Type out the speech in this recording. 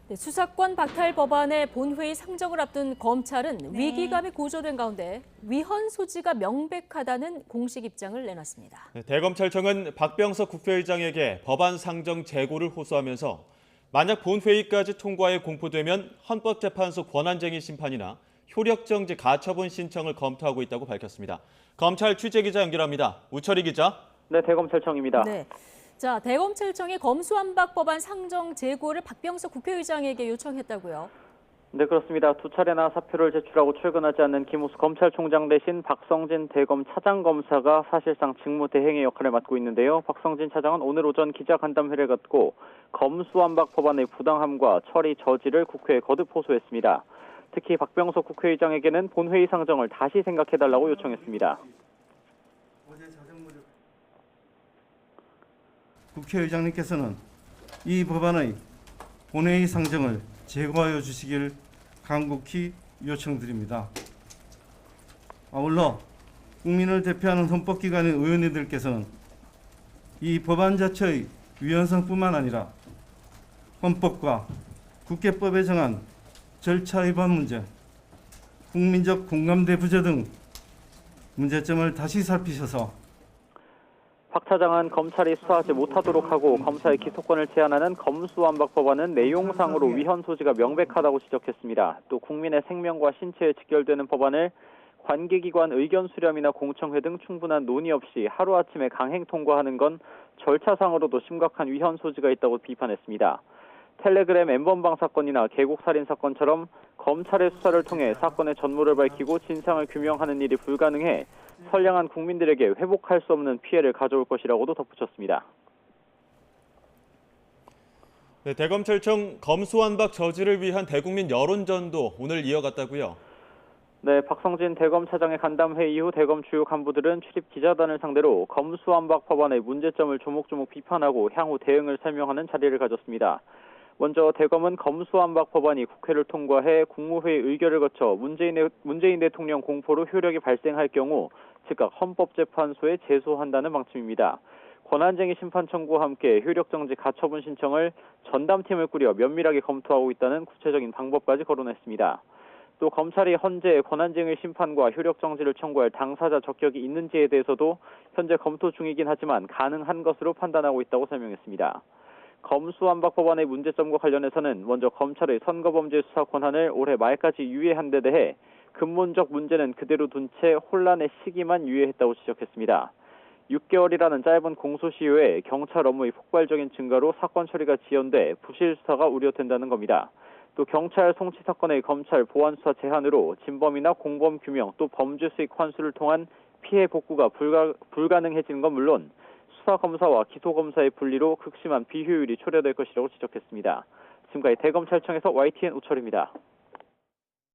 네, 수사권 박탈 법안의 본회의 상정을 앞둔 검찰은 위기감이 고조된 가운데 위헌 소지가 명백하다는 공식 입장을 내놨습니다. 네, 대검찰청은 박병석 국회의장에게 법안 상정 재고를 호소하면서 만약 본회의까지 통과에 공포되면 헌법재판소 권한쟁의 심판이나 효력정지 가처분 신청을 검토하고 있다고 밝혔습니다. 검찰 취재기자 연결합니다. 우철희 기자. 네, 대검찰청입니다. 네. 자, 대검찰청이 검수완박 법안 상정 재고를 박병석 국회의장에게 요청했다고요? 네, 그렇습니다. 두 차례나 사표를 제출하고 출근하지 않는 김우수 검찰총장 대신 박성진 대검 차장검사가 사실상 직무 대행의 역할을 맡고 있는데요. 박성진 차장은 오늘 오전 기자간담회를 갖고 검수완박 법안의 부당함과 처리 저지를 국회에 거듭 호소했습니다. 특히 박병석 국회의장에게는 본회의 상정을 다시 생각해달라고 요청했습니다. 국회의장님께서는 이 법안의 본회의 상정을 재고하여 주시길 간곡히 요청드립니다. 아울러 국민을 대표하는 헌법기관의 의원님들께서는 이 법안 자체의 위헌성뿐만 아니라 헌법과 국회법에 정한 절차 위반 문제, 국민적 공감대 부재 등 문제점을 다시 살피셔서 박 차장은 검찰이 수사하지 못하도록 하고 검사의 기소권을 제한하는 검수완박 법안은 내용상으로 위헌 소지가 명백하다고 지적했습니다. 또 국민의 생명과 신체에 직결되는 법안을 관계기관 의견 수렴이나 공청회 등 충분한 논의 없이 하루아침에 강행 통과하는 건 절차상으로도 심각한 위헌 소지가 있다고 비판했습니다. 텔레그램 N번방 사건이나 계곡살인 사건처럼 검찰의 수사를 통해 사건의 전모를 밝히고 진상을 규명하는 일이 불가능해 선량한 국민들에게 회복할 수 없는 피해를 가져올 것이라고도 덧붙였습니다. 네, 대검찰청 검수완박 저지를 위한 대국민 여론전도 오늘 이어갔다고요? 네, 박성진 대검 차장의 간담회 이후 대검 주요 간부들은 출입 기자단을 상대로 검수완박 법안의 문제점을 조목조목 비판하고 향후 대응을 설명하는 자리를 가졌습니다. 먼저 대검은 검수완박 법안이 국회를 통과해 국무회의 의결을 거쳐 문재인 대통령 공포로 효력이 발생할 경우 즉각 헌법재판소에 제소한다는 방침입니다. 권한쟁의 심판 청구와 함께 효력정지 가처분 신청을 전담팀을 꾸려 면밀하게 검토하고 있다는 구체적인 방법까지 거론했습니다. 또 검찰이 헌재 권한쟁의 심판과 효력정지를 청구할 당사자 적격이 있는지에 대해서도 현재 검토 중이긴 하지만 가능한 것으로 판단하고 있다고 설명했습니다. 검수완박 법안의 문제점과 관련해서는 먼저 검찰의 선거범죄 수사 권한을 올해 말까지 유예한 데 대해 근본적 문제는 그대로 둔 채 혼란의 시기만 유예했다고 지적했습니다. 6개월이라는 짧은 공소시효에 경찰 업무의 폭발적인 증가로 사건 처리가 지연돼 부실 수사가 우려된다는 겁니다. 또 경찰 송치 사건의 검찰 보안 수사 제한으로 진범이나 공범 규명 또 범죄 수익 환수를 통한 피해 복구가 불가능해지는 건 물론 수사검사와 기소검사의 분리로 극심한 비효율이 초래될 것이라고 지적했습니다. 지금까지 대검찰청에서 YTN 우철입니다.